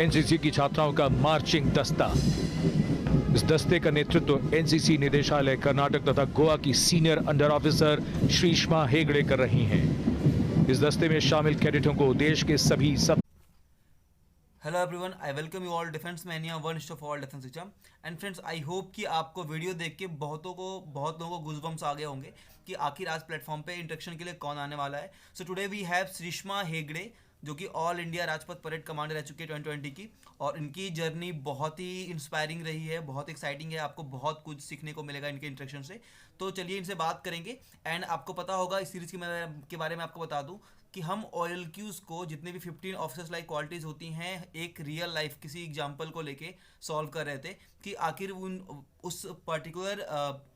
NCC की छात्राओं का मार्चिंग दस्ता। इस दस्ते का नेतृत्व एनसीसी निदेशालय कर्नाटक तथा गोवा की सीनियर अंडर ऑफिसर श्रीष्मा हेगड़े कर रही हैं। इस दस्ते में शामिल कैडेटों को देश के सभी hello everyone, I welcome you all defence mania one stop all defence exam. And friends, I hope कि आपको वीडियो देख के बहुत लोगों को गूज़बम्स आ गए होंगे कि आखिर आज प्लेटफॉर्म पे इंट्रोडक्शन के लिए कौन आने वाला है। So today we have Shrishma Hegde, जो कि all India Rajpath parade commander रह चुके हैं 2020 की, और इनकी जर्नी बहुत ही इंस्पायरिंग रही है, बहुत एक्साइटिंग है। आपको बहुत कुछ सीखने को मिलेगा इनके इंट्रोडक्शन से। तो चलिए इनसे बात करेंगे। एंड आपको पता होगा, इस सीरीज़ के बारे में आपको बता दूं कि हम OLQs को, जितने भी 15 ऑफिसर्स लाइक क्वालिटीज़ होती हैं, एक रियल लाइफ किसी एग्जाम्पल को लेके सॉल्व कर रहे थे कि आखिर उस पर्टिकुलर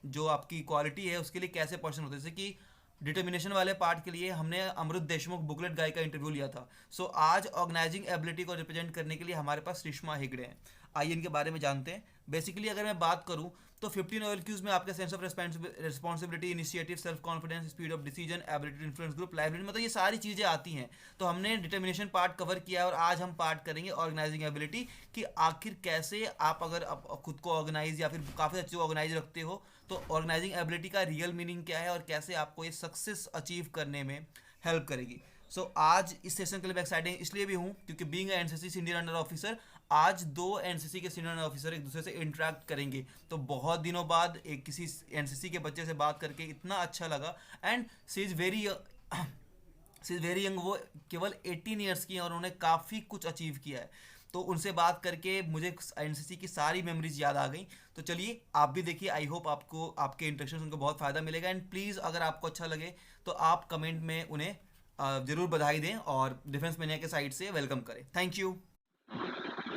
जो आपकी क्वालिटी है उसके लिए कैसे पर्सन होते हैं। जैसे कि डिटर्मिनेशन वाले पार्ट के लिए हमने अमृत देशमुख बुकलेट गाय का इंटरव्यू लिया था। सो आज ऑर्गेनाइजिंग एबिलिटी को रिप्रेजेंट करने के लिए हमारे पास श्रीष्मा हेगड़े हैं। आइए इनके बारे में जानते हैं। बेसिकली अगर मैं बात करूं तो 15 OLQs में आपके sense of responsibility, initiative, self confidence, speed of decision, ability to influence group, livelihood, मतलब ये सारी चीज़ें आती हैं। तो हमने डिटर्मिनेशन पार्ट कवर किया है और आज हम पार्ट करेंगे ऑर्गेनाइजिंग एबिलिटी कि आखिर कैसे आप अगर खुद को ऑर्गेनाइज या फिर काफ़ी अच्छे ऑर्गेनाइज रखते हो तो ऑर्गेनाइजिंग एबिलिटी का रियल मीनिंग क्या है और कैसे आपको ये सक्सेस अचीव करने में हेल्प करेगी। सो आज इस सेशन के लिए मैं एक्साइटेड इसलिए भी हूँ क्योंकि being NCC senior under officer, आज दो एनसीसी के सीनियर ऑफिसर एक दूसरे से इंटरेक्ट करेंगे। तो बहुत दिनों बाद एक किसी एनसीसी के बच्चे से बात करके इतना अच्छा लगा। And she is very young, वो केवल 18 ईयर्स की हैं और उन्होंने काफ़ी कुछ अचीव किया है। तो उनसे बात करके मुझे एनसीसी की सारी मेमोरीज याद आ गई। तो चलिए आप भी देखिए, आई होप आपको आपके इंटरेक्शन उनको बहुत फ़ायदा मिलेगा। एंड प्लीज़ अगर आपको अच्छा लगे तो आप कमेंट में उन्हें ज़रूर बधाई दें और डिफेंस मैनिया के साइड से वेलकम करें। Thank you.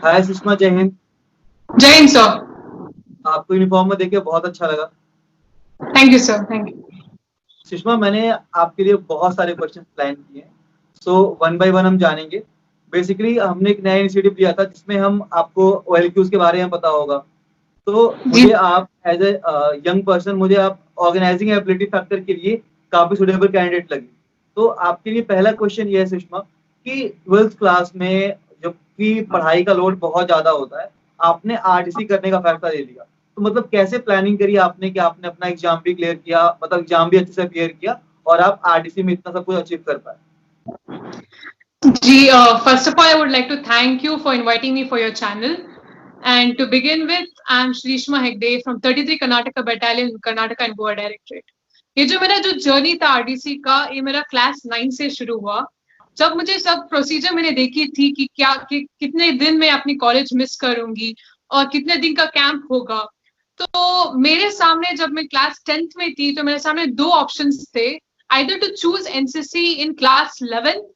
हाय सुषमा, जय हिंद। जय हिंद सर। आपको यूनिफॉर्म में देख बहुत अच्छा लगा। Thank you sir, thank you. Sushma, मैंने आपके लिए बहुत सारे क्वेश्चन प्लान किए हैं। सो वन बाय वन हम जानेंगे। बेसिकली हमने एक नया इनिशिएटिव लिया था जिसमें हम आपको OLQs के बारे में पता होगा। तो मुझे आप एज ए यंग पर्सन, मुझे आप ऑर्गेनाइजिंग एबिलिटी फैक्टर के लिए काफी सुटेबल कैंडिडेट लगे। तो आपके लिए पहला क्वेश्चन ये है सुषमा कि 12th क्लास में जबकि पढ़ाई का लोड बहुत ज्यादा होता है, आपने RDC करने का फैसला ले लिया। तो मतलब कैसे प्लानिंग करी आपने कि आपने अपना एग्जाम भी क्लियर किया, मतलब एग्जाम भी अच्छे से क्लियर किया और आप RDC में इतना सब कुछ अचीव कर पाए? जी, first of all, I would like to thank you for inviting me for your channel. And to begin with, I am Shrishma Hegde from 33 Karnataka Battalion, Karnataka and Goa Directorate. ये जो मेरा journey था RDC का, ये मेरा class 9 से शुरू हुआ, जब मुझे सब प्रोसीजर मैंने देखी थी कि कितने दिन में अपनी कॉलेज मिस करूंगी और कितने दिन का कैंप होगा। तो मेरे सामने, जब मैं क्लास 10th में थी, तो मेरे सामने दो ऑप्शंस थे, either to choose NCC in class 11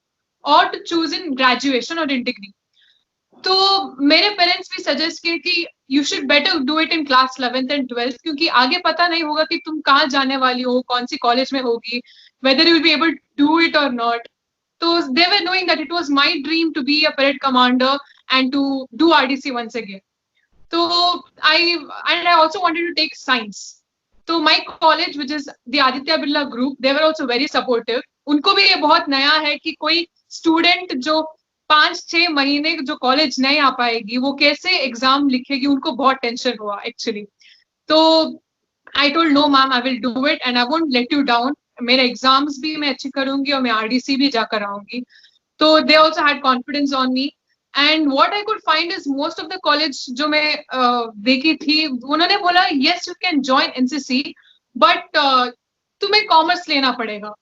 or to choose in graduation or in degree. तो मेरे पेरेंट्स भी सजेस्ट किए कि you should better do it in class 11th and 12th, क्योंकि आगे पता नहीं होगा कि तुम कहाँ जाने वाली हो, कौन सी कॉलेज में होगी, whether you will be able to do it or not. So they were knowing that it was my dream to be a parade commander and to do RDC once again. So I also wanted to take science. So my college, which is the Aditya Birla Group, they were also very supportive. उनको भी ये बहुत नया है कि कोई student जो 5-6 महीने जो कॉलेज नहीं आ पाएगी, वो कैसे एग्जाम लिखेगी, उनको बहुत टेंशन हुआ एक्चुअली। तो I told no ma'am, I will do it and I won't let you down. मेरे एग्जाम्स भी मैं अच्छी करूंगी और मैं RDC भी जाकर आऊंगी। तो they also had confidence on me. And what I could find is most of the college जो मैं देखी थी, उन्होंने बोला yes you can join NCC, but तुम्हें कॉमर्स लेना पड़ेगा।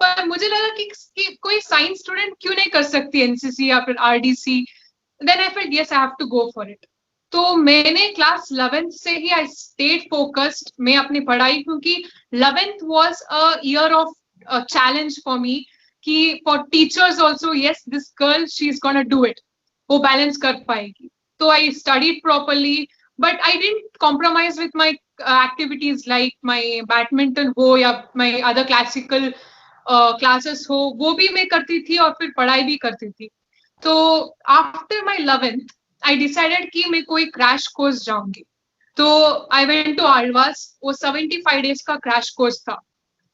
पर मुझे लगा कि कोई साइंस स्टूडेंट क्यों नहीं कर सकती NCC या फिर RDC। Then I felt yes I have to go for it. तो मैंने क्लास 11th से ही आई स्टेड फोकस्ड में अपनी पढ़ाई, क्योंकि 11th was a year of challenge for me कि for teachers also, yes this girl she is gonna do it, वो balance कर पाएगी। तो I studied properly, but I didn't compromise with my activities like my badminton हो या my other classical classes हो, वो भी मैं करती थी और फिर पढ़ाई भी करती थी। तो after my 11th I decided कि मैं कोई क्रैश कोर्स जाऊंगी। तो आई वेंट टू आलवास, वो 75 डेज का क्रैश कोर्स था।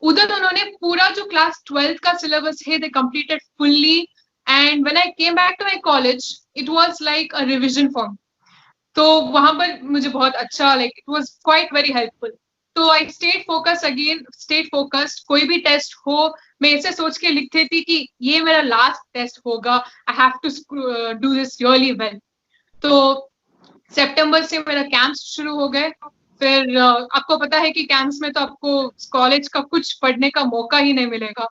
उधर उन्होंने पूरा जो क्लास 12th का सिलेबस है, they completed fully and when I came back to my college it was like a revision for me. तो वहां पर मुझे बहुत अच्छा like it was quite very helpful. तो I stayed focus again, stayed focused. कोई भी टेस्ट हो मैं ऐसे सोच के लिखती थी कि ये मेरा लास्ट टेस्ट होगा, I have to do this really well. तो सितंबर से मेरा कैंप्स शुरू हो गए. फिर आपको पता है कि कैंप्स में तो आपको कॉलेज का कुछ पढ़ने का मौका ही नहीं मिलेगा.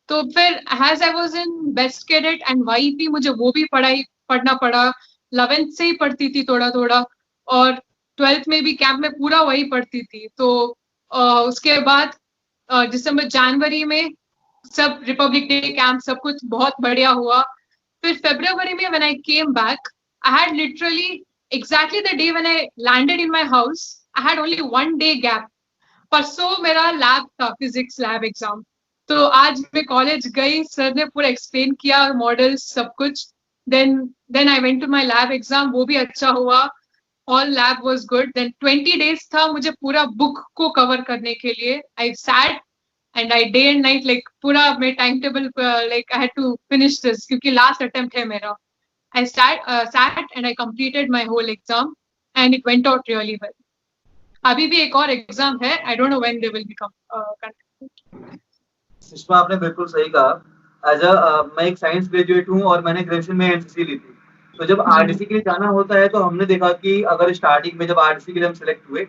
तो फिर as I was in best cadet and YP मुझे वो भी पढ़ना पड़ा. 11th से ही पढ़ती थी थोड़ा थोड़ा, और 12th में भी कैंप में पूरा वही पढ़ती थी. तो उसके बाद दिसंबर जनवरी में सब रिपब्लिक डे कैंप सब कुछ बहुत बढ़िया हुआ. फिर फरवरी में when I came back I had literally exactly the day when I landed in my house, I had only 1 day gap. परसों मेरा लैब था, फिजिक्स लैब एग्जाम. तो आज मैं कॉलेज गई, सर ने पूरा एक्सप्लेन किया मॉडल्स सब कुछ. Then I went to my lab exam, वो भी अच्छा हुआ. All lab was good. Then 20 days था मुझे पूरा बुक को कवर करने के लिए. I sat and I day and night like पूरा मैं time table like I had to finish this क्योंकि लास्ट अटेम्प्ट है मेरा. I sat and I completed my whole exam and it went out really well. अभी भी एक और exam है. I don't know when they will become conducted. Sushma आपने बिल्कुल सही कहा. मैं एक साइंस ग्रेजुएट हूँ और मैंने ग्रेजुएशन में एनसीसी ली थी. तो जब आरडीसी के लिए जाना होता है तो हमने देखा कि अगर स्टार्टिंग में जब आरडीसी के लिए हम सिलेक्ट हुए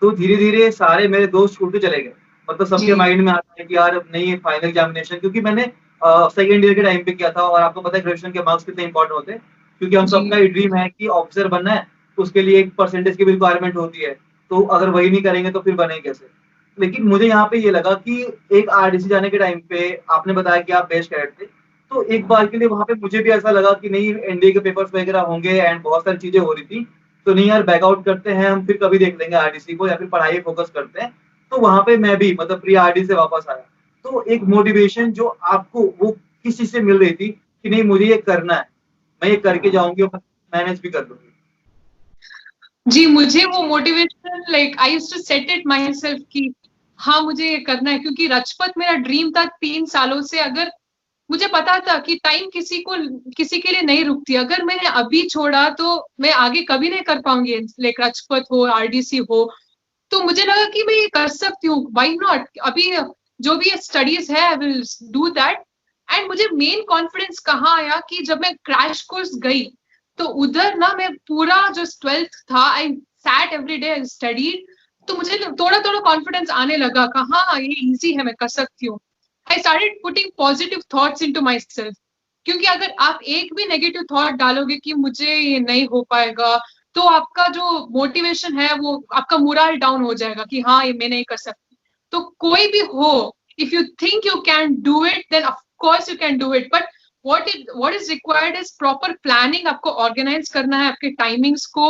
तो धीरे धीरे सारे मेरे दोस्त छूटते चले गए. मतलब सबके माइंड में आता है कि यार अब नहीं फाइनल एग्जामिनेशन, क्योंकि मैंने सेकेंड ईयर के टाइम पे किया था और आपको पता है ग्रेजुएशन के मार्क्स कितने इंपॉर्टेंट होते हैं, क्योंकि हम सबका ही ड्रीम है कि ऑफिसर बनना है. उसके लिए एक परसेंटेज की भी रिक्वायरमेंट होती है. तो अगर वही नहीं करेंगे तो फिर बने कैसे. लेकिन मुझे यहाँ पे ये लगा कि एक आरडीसी जाने के टाइम पे आपने बताया कि आप बेस्ट कैडेट थे, तो एक बार के लिए वहां पे मुझे भी ऐसा लगा कि नहीं एनडीए के पेपर्स वगैरह होंगे एंड बहुत सारी चीजें हो रही थी, तो नहीं यार बैकआउट करते हैं हम, फिर कभी देख लेंगे आरडीसी को या फिर पढ़ाई फोकस करते हैं. तो वहां पे मैं भी मतलब प्री आरडी से वापस आया. तो एक मोटिवेशन जो आपको वो किस चीज से मिल रही थी कि नहीं मुझे ये करना है, मैं ये करके जाऊंगी और मैनेज भी कर लूंगी. जी मुझे वो motivation like I used to set it myself कि हाँ मुझे ये करना है, क्योंकि राजपथ मेरा ड्रीम था 3 सालों से. अगर मुझे पता था कि टाइम किसी के लिए नहीं रुकती, अगर मैंने अभी छोड़ा तो मैं आगे कभी नहीं कर पाऊंगी. लाइक राजपथ हो आरडीसी हो, तो मुझे लगा कि मैं ये कर सकती हूँ, व्हाई नॉट. अभी जो भी स्टडीज है आई विल डू दैट. एंड मुझे मेन कॉन्फिडेंस कहाँ आया कि जब मैं क्रैश कोर्स गई तो उधर ना मैं पूरा जो 12th था I sat every day and studied. तो मुझे थोड़ा थोड़ा कॉन्फिडेंस आने लगा कि हाँ ये इजी है, मैं कर सकती हूँ. I started putting positive thoughts into my self, क्योंकि अगर आप एक भी नेगेटिव थॉट डालोगे कि मुझे ये नहीं हो पाएगा तो आपका जो मोटिवेशन है वो आपका मोरल डाउन हो जाएगा कि हाँ ये मैं नहीं कर सकती. तो कोई भी हो, if you think you can do it then of course you can do it. But what is required is proper planning. आपको ऑर्गेनाइज करना है आपके टाइमिंग्स को,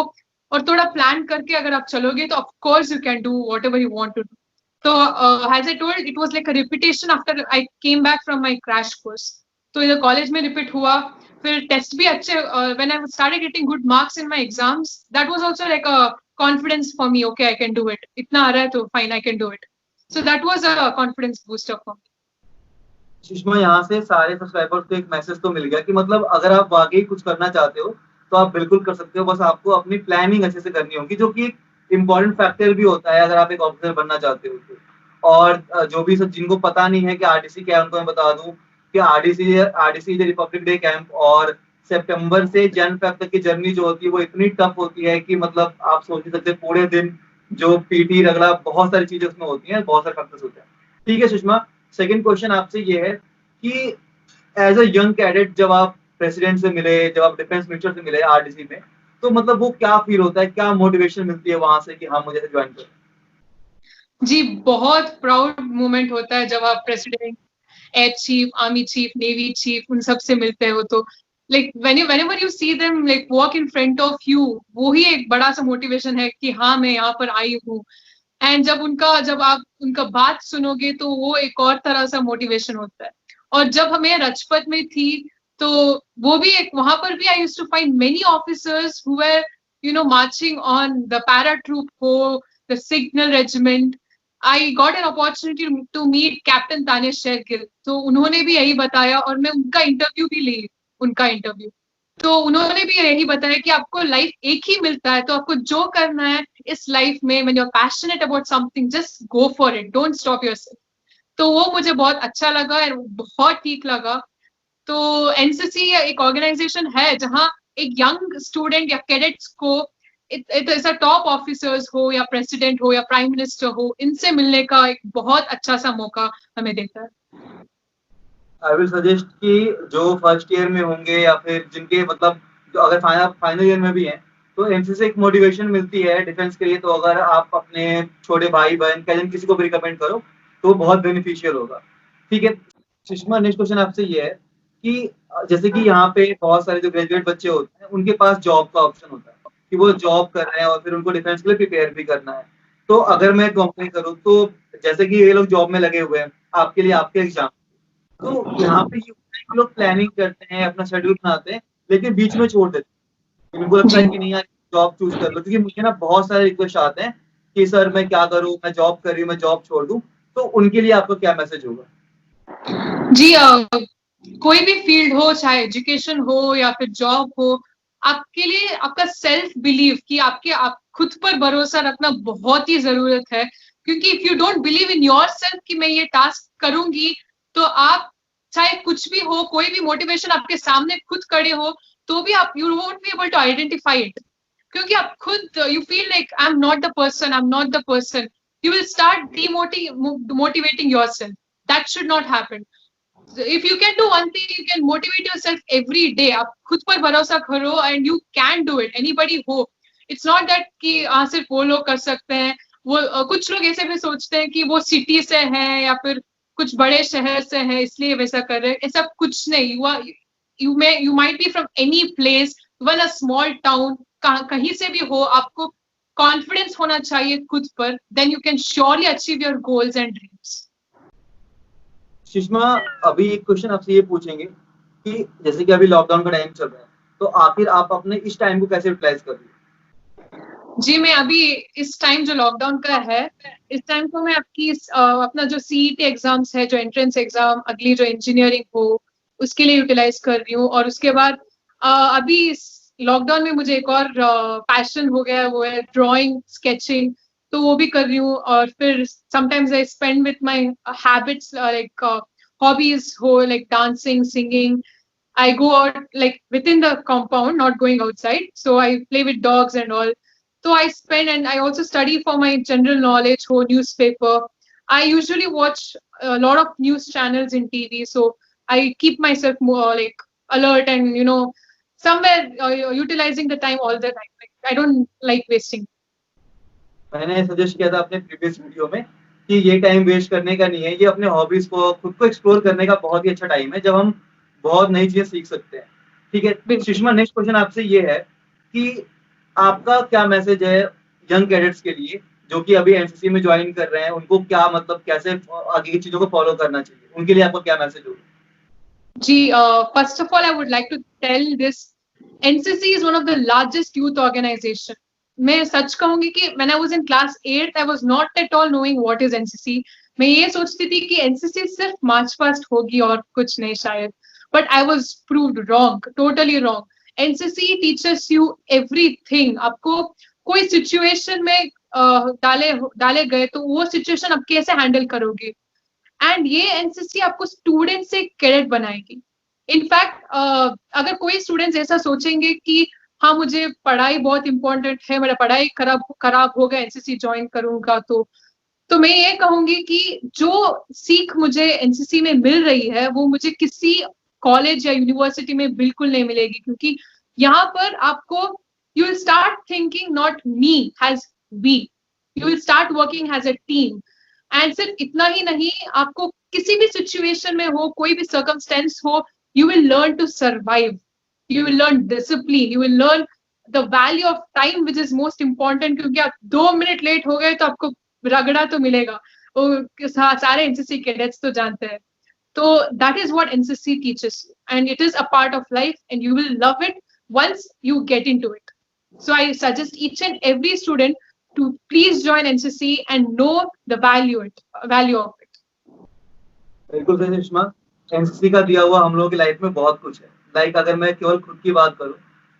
और थोड़ा प्लान करके अगर आप चलोगे तो of course you can do whatever you want to do. तो as I told it was like a repetition after I came back from my crash course. तो इधर कॉलेज में रिपीट हुआ, फिर टेस्ट भी अच्छे. When I started getting good marks in my exams that was also like a confidence for me. Okay I can do it, इतना आ रहा है तो fine I can do it. So that was a confidence booster for me. Sushma यहाँ से सारे subscribers को एक message तो मिल गया कि मतलब अगर आप वाकई कुछ करना चाहते हो तो आप बिल्कुल कर सकते हो. बस आपको अपनी प्लानिंग अच्छे से करनी होगी, जो कि एक इम्पोर्टेंट फैक्टर भी होता है अगर आप एक ऑफिसर बनना चाहते हो तो. और जो भी सब जिनको पता नहीं है कि आरडीसी क्या है उनको मैं बता दूं कि आरडीसी रिपब्लिक डे कैंप और सितंबर से जन फेब तक की जर्नी जो होती है वो इतनी टफ होती है कि मतलब आप सोच नहीं सकते. पूरे दिन जो पीटी रगड़ा बहुत सारी चीजें उसमें होती हैं, बहुत सारे फैक्टर्स होते हैं. ठीक है सुषमा, सेकंड क्वेश्चन आपसे ये है कि एज अ यंग कैडेट जब आप प्रेसिडेंट से मिले, जब आप डिफेंस मिनिस्टर से मिले आरडीसी में, तो मतलब वो क्या फील होता है, क्या मोटिवेशन मिलती है वहां से कि हाँ मुझे ज्वाइन करें. जी बहुत प्राउड मोमेंट होता है जब आप president, air chief, army chief, navy chief उन सब से मिलते हो. तो like whenever you see them like walk in front of you, वो ही एक बड़ा सा मोटिवेशन है कि हाँ मैं यहाँ पर आई हूँ. एंड जब आप उनका बात सुनोगे तो वो एक और तरह सा मोटिवेशन होता है. और जब हमें राजपथ में थी तो वो भी एक, वहां पर भी I used to find many officers who were you know marching on the para troop हो, the signal regiment. I got an opportunity to meet captain Tanish Shergill. तो उन्होंने भी यही बताया और मैं उनका इंटरव्यू भी ली. उनका इंटरव्यू। तो उन्होंने भी यही बताया कि आपको लाइफ एक ही मिलता है, तो आपको जो करना है इस लाइफ में, when you are passionate about something, just go for it, don't stop yourself. तो वो मुझे बहुत अच्छा लगा और बहुत ठीक लगा। तो एनसीसी एक ऑर्गेनाइजेशन है जहाँ एक यंग स्टूडेंट या कैडेट्स को ऐसा टॉप ऑफिसर्स हो या प्रेसिडेंट हो या प्राइम मिनिस्टर हो, इनसे मिलने का एक बहुत अच्छा सा मौका हमें देता है। आई विल सजेस्ट कि जो फर्स्ट ईयर में होंगे या फिर जिनके मतलब जो अगर फाइनल ईयर में भी हैं, तो एनसीसी से एक मोटिवेशन मिलती है डिफेंस के लिए। तो अगर आप अपने छोटे भाई बहन कजन किसी को भी रिकमेंड करो तो बहुत बेनिफिशियल होगा। ठीक है सुषमा, नेक्स्ट क्वेश्चन आपसे ये है कि जैसे कि यहाँ पे बहुत सारे जो ग्रेजुएट बच्चे होते हैं उनके पास जॉब का ऑप्शन होता है कि वो जॉब कर रहे हैं और फिर उनको डिफेंस के लिए प्रिपेयर भी करना है। तो अगर मैं कंपेयर करूँ तो जैसे कि ये लोग जॉब में लगे हुए हैं आपके लिए आपके एग्जाम, तो यहाँ पे ये होता है कि लोग प्लानिंग करते हैं, अपना शेड्यूल बनाते हैं, लेकिन बीच में छोड़ देते हैं। उनको लगता है कि नहीं यार जॉब चूज कर लो, क्योंकि मुझे ना बहुत सारे रिक्वेस्ट आते हैं कि सर मैं क्या करूँ, मैं जॉब कर रही हूँ, मैं जॉब छोड़ दूँ। तो उनके लिए आपका क्या मैसेज होगा? जी, कोई भी फील्ड हो, चाहे एजुकेशन हो या फिर जॉब हो, आपके लिए आपका सेल्फ बिलीव कि आप खुद पर भरोसा रखना बहुत ही जरूरत है। क्योंकि if you don't believe in your self कि मैं ये टास्क करूंगी, तो आप चाहे कुछ भी हो, कोई भी मोटिवेशन आपके सामने खुद खड़े हो, तो भी आप you won't be able to identify it. क्योंकि आप खुद you feel like I am not the person, I am not the person, you will start demotivating yourself. That should not happen. if you can do one thing, you can motivate yourself every day. आप खुद पर भरोसा करो and you can do it. Anybody हो, it's not that कि सिर्फ वो लोग कर सकते हैं। वो कुछ लोग ऐसे भी सोचते हैं कि वो सिटी से हैं या फिर कुछ बड़े शहर से हैं इसलिए वैसा कर रहे हैं। ऐसा कुछ नहीं। you might be from any place, even a small town, कहीं से भी हो, आपको कॉन्फिडेंस होना चाहिए खुद पर, then you can surely achieve your goals and dreams. Sushma, अभी एक क्वेश्चन आपसे ये पूछेंगे कि जैसे कि अभी लॉकडाउन का टाइम चल रहा है, तो आखिर आप अपने इस टाइम को कैसे यूटिलाइज कर रही हैं? जी, मैं अभी इस टाइम जो लॉकडाउन का है, इस टाइम को मैं अपना जो सीईटी एग्जाम्स है, जो एंट्रेंस एग्जाम, अगली जो इंजीनियरिंग हो, उसके लिए यूटिलाइज कर रही हूँ। और उसके बाद अभी लॉकडाउन में मुझे एक और पैशन हो गया, वो है ड्राइंग, स्केचिंग, तो वो भी कर रही हूँ। और फिर sometimes I spend with my habits, like hobbies हो, like dancing, singing. I go out like within the compound, not going outside. So I play with dogs and all. So I spend, and I also study for my general knowledge, whole newspaper. I usually watch a lot of news channels in TV. So I keep myself more like alert and, somewhere utilizing the time all the time. Like, I don't like wasting. मैंने suggest किया था अपने previous video में कि ये time waste करने का नहीं है, ये अपने हॉबीज को, खुद को एक्सप्लोर करने का बहुत ही अच्छा टाइम है जब हम बहुत नई चीजें सीख सकते हैं। ठीक है सुषमा, नेक्स्ट क्वेश्चन आपसे ये है कि आपका क्या मैसेज है यंग कैडेट्स के लिए जो कि अभी एनसीसी में ज्वाइन कर रहे हैं, उनको क्या मतलब कैसे आगे की चीजों को फॉलो करना चाहिए, उनके लिए आपका क्या मैसेज होगा? जी, first of all, I would like to tell this: NCC is one of the largest youth organization. मैं सच कहूंगी कि when I was in class 8, I was not at all knowing what is NCC. मैं ये सोचती थी कि NCC सिर्फ march past होगी और कुछ नहीं शायद, but I was proved wrong, totally wrong. NCC teaches you everything. आपको कोई सिचुएशन में डाले गए तो वो सिचुएशन आप कैसे हैंडल करोगे, एंड ये एनसीसी आपको स्टूडेंट से कैडेट बनाएगी। इनफैक्ट अगर कोई स्टूडेंट्स ऐसा सोचेंगे कि हाँ मुझे पढ़ाई बहुत इंपॉर्टेंट है, मेरा पढ़ाई खराब हो गया, एनसीसी ज्वाइन करूंगा, तो मैं ये कहूंगी कि जो सीख मुझे एनसीसी में मिल रही है वो मुझे किसी कॉलेज या यूनिवर्सिटी में बिल्कुल नहीं मिलेगी। क्योंकि यहाँ पर आपको you will start thinking not me has we, you will start working as a team. And सिर्फ इतना ही नहीं, आपको किसी भी सिचुएशन में हो, कोई भी सर्कमस्टेंस हो, you will learn to survive, you will learn discipline, you will learn the value of time which is most important. क्योंकि आप 2 मिनट लेट हो गए तो आपको रगड़ा तो मिलेगा, वो सारे एनसीसी कैडेट्स तो जानते हैं। तो that is what NCC teaches and it is a part of life and you will love it once you get into it. So I suggest each and every student to please join NCC and know the value of it. बिल्कुल सही Sushma, NCC का दिया हुआ हम लोगों की life में बहुत कुछ है लाइक अगर मैं केवल खुद की बात करूँ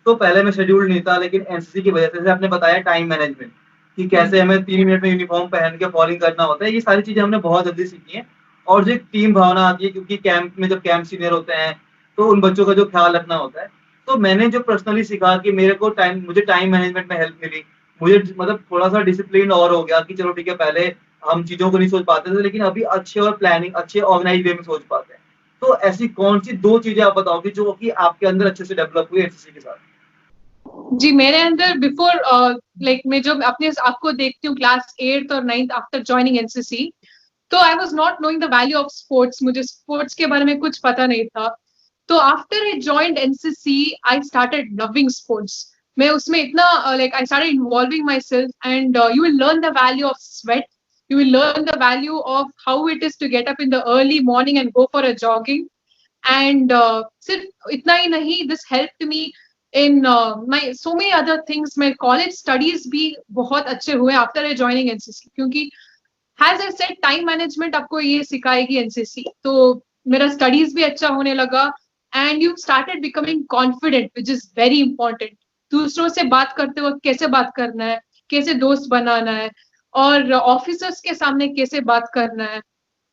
तो पहले मैं शेड्यूल नहीं था, लेकिन एनसीसी की वजह से, जैसे आपने बताया टाइम मैनेजमेंट कि कैसे हमें 3 मिनट में यूनिफॉर्म पहन के फॉलोइंग करना होता है, ये सारी चीजें हमने बहुत जल्दी सीखी हैं। और जो एक टीम भावना आती है, क्योंकि कैंप में जब कैंप सीनियर होते हैं तो उन बच्चों का जो ख्याल रखना होता है, तो मैंने जो पर्सनली सीखा कि मुझे टाइम मैनेजमेंट में हेल्प मिली। मुझे मतलब थोड़ा सा डिसिप्लिन और हो गया कि चलो ठीक है, पहले हम चीजों को नहीं सोच पाते थे, लेकिन अभी अच्छे और प्लानिंग अच्छे ऑर्गेनाइज वे में सोच पाते हैं। तो ऐसी कौन सी 2 चीजें आप बताओगे जो कि आपके अंदर अच्छे से डेवलप हुई एनसीसी के साथ? जी, मेरे अंदर बिफोर लाइक मैं जब अपने आपको देखती हूँ क्लास 8th और 9th आफ्टर जॉइनिंग एनसीसी, तो I was not knowing the value of sports. मुझे स्पोर्ट्स के बारे में कुछ पता नहीं था। तो after I joined NCC I started loving sports. मैं उसमें इतना like I started involving my self and you will learn the value of sweat, you will learn the value of how it is to get up in the early morning and go for a jogging. And सिर्फ इतना ही नहीं, this helped me in my so many other things. my college studies भी बहुत अच्छे हुए after I joining NCC, क्योंकि as I said time management आपको ये सिखाएगी एनसीसी। तो मेरा स्टडीज भी अच्छा होने लगा and you started becoming confident, which is very important. दूसरों से बात करते वक्त कैसे बात करना है, कैसे दोस्त बनाना है, और ऑफिसर्स के सामने कैसे बात करना है,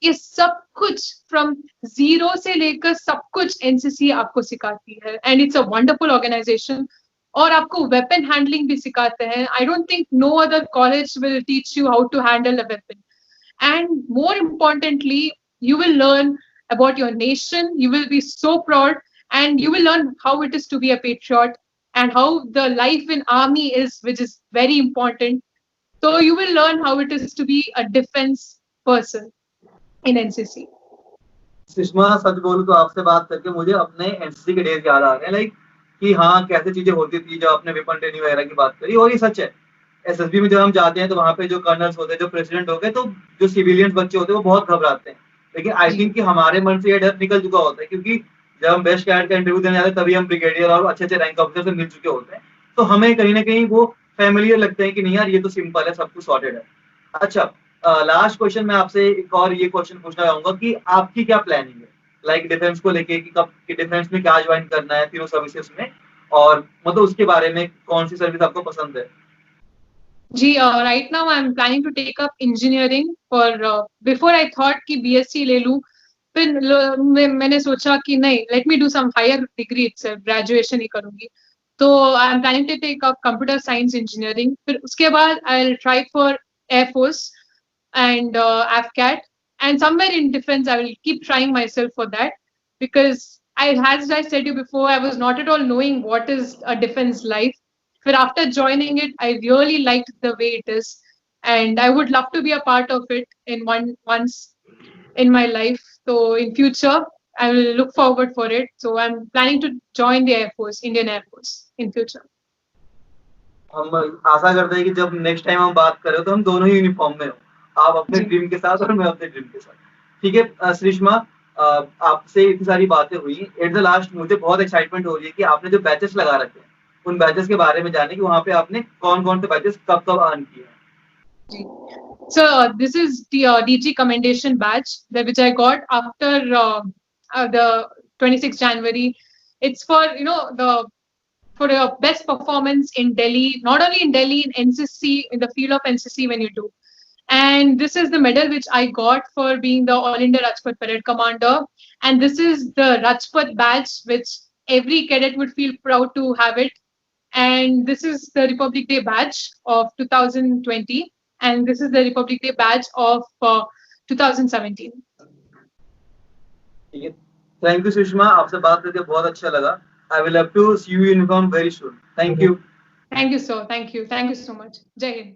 ये सब कुछ फ्रॉम जीरो से लेकर सब कुछ एनसीसी आपको सिखाती है। And it's a wonderful organisation. और आपको वेपन हैंडलिंग भी सिखाते हैं। I don't think no other college will teach you how to handle a weapon. And more importantly, you will learn about your nation. You will be so proud, and you will learn how it is to be a patriot and how the life in army is, which is very important. So you will learn how it is to be a defense person in NCC. Sushma, सच बोलूं तो आपसे बात करके मुझे अपने NCC के days याद आ रहे हैं, लाइक कि हाँ कैसे चीजें होती थी। जो आपने वेपन ट्रेनिंग वगैरह की बात करी, और ये सच है। एसएसबी में जब हम जाते हैं तो वहाँ पे जो कर्नल्स होते हैं, जो प्रेसिडेंट होते हैं, तो जो सिविलियंस बच्चे होते हैं वो बहुत घबराते हैं। लेकिन आई थिंक कि हमारे मन से ये डर निकल चुका होता है, क्योंकि जब हम बेस्ट कैडेट का इंटरव्यू देने जाते हैं तभी हम ब्रिगेडियर और अच्छे अच्छे रैंक ऑफिसर से मिल चुके होते हैं। तो हमें कहीं ना कहीं वो फैमिलियर लगते हैं कि नहीं यार, ये तो सिंपल है, सब कुछ सॉर्टेड है। अच्छा, लास्ट क्वेश्चन मैं आपसे एक और ये क्वेश्चन पूछना चाहूंगा कि आपकी क्या प्लानिंग है, लाइक डिफेंस को लेके, कि कब कि डिफेंस में क्या ज्वाइन करना है तीनों सर्विसेज में, और मतलब उसके बारे में कौन सी सर्विस आपको पसंद है? जी, right now I'm planning to take up engineering for before I thought कि BSc ले लूं, फिर मैंने सोचा कि नहीं, let me do some higher degree itself, graduation ही करूंगी। तो I'm planning to take up computer science engineering। फिर उसके बाद I'll try for Air Force and AFCAT, and somewhere in defense I will keep trying myself for that, because as I said you before, I was not at all knowing what is a defense life. But after joining it, I really liked the way it is, and I would love to be a part of it in once in my life. So in future, I will look forward for it. So I'm planning to join the Air Force, Indian Air Force, in future. हम आशा करते हैं कि जब next time हम बात करें तो हम दोनों ही यूनिफॉर्म में हो, आप अपने ड्रीम के साथ और मैं अपने ड्रीम के साथ। ठीक है श्रीष्मा, आपसे इतनी सारी बातें हुई, एट द लास्ट मुझे बहुत एक्साइटमेंट हो रही है कि आपने जो बैचेस लगा रखे हैं उन बैचेस के बारे में जाने, कि वहाँ पे आपने कौन कौन से बैचेस कब कब अर्न किए हैं। So this is the DG commendation badge which I got after the 26th January. It's for for your best performance in Delhi, not only in Delhi, in NCC, in the field of NCC when you do. And this is the medal which I got for being the All India Rajpath Parade Commander. And this is the Rajpath badge, which every cadet would feel proud to have it. And this is the Republic Day badge of 2020. And this is the Republic Day badge of 2017. ठीक है, thank you Sushma, आपसे बात करके बहुत अच्छा लगा। I will have to see you in uniform very soon. Thank you. Thank you, sir. Thank you. Thank you so much. Jai Hind.